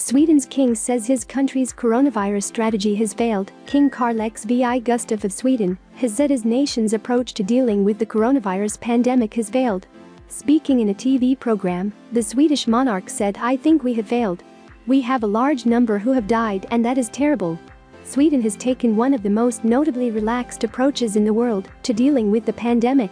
Sweden's king says his country's coronavirus strategy has failed. King Carl XVI Gustaf of Sweden has said his nation's approach to dealing with the coronavirus pandemic has failed. Speaking in a TV program, the Swedish monarch said, "I think we have failed. We have a large number who have died, and that is terrible." Sweden has taken one of the most notably relaxed approaches in the world to dealing with the pandemic.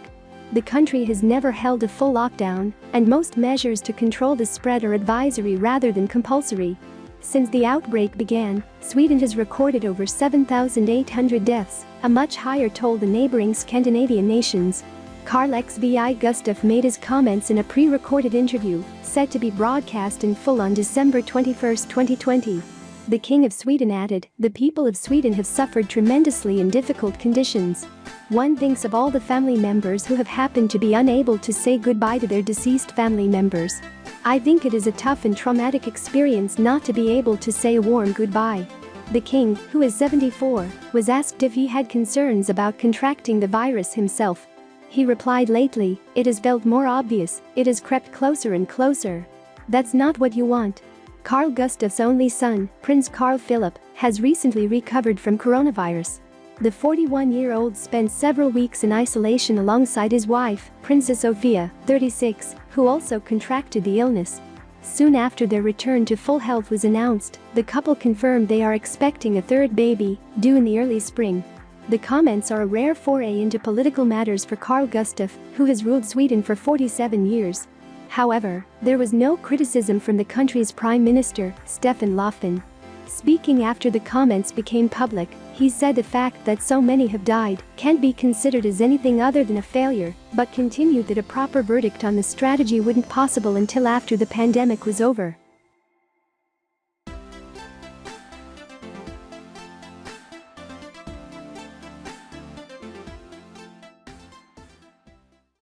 The country has never held a full lockdown, and most measures to control the spread are advisory rather than compulsory. Since the outbreak began, Sweden has recorded over 7,800 deaths, a much higher toll than neighbouring Scandinavian nations. Carl XVI Gustaf made his comments in a pre-recorded interview, set to be broadcast in full on December 21, 2020. The King of Sweden added, "The people of Sweden have suffered tremendously in difficult conditions. One thinks of all the family members who have happened to be unable to say goodbye to their deceased family members. I think it is a tough and traumatic experience not to be able to say a warm goodbye." The king, who is 74, was asked if he had concerns about contracting the virus himself. He replied, "Lately, it has felt more obvious, it has crept closer and closer. That's not what you want." Carl Gustaf's only son, Prince Carl Philip, has recently recovered from coronavirus. The 41-year-old spent several weeks in isolation alongside his wife, Princess Sofia, 36, who also contracted the illness. Soon after their return to full health was announced, the couple confirmed they are expecting a third baby, due in the early spring. The comments are a rare foray into political matters for Carl Gustaf, who has ruled Sweden for 47 years. However, there was no criticism from the country's Prime Minister, Stefan Löfven. Speaking after the comments became public, he said the fact that so many have died can't be considered as anything other than a failure, but continued that a proper verdict on the strategy wouldn't possible until after the pandemic was over.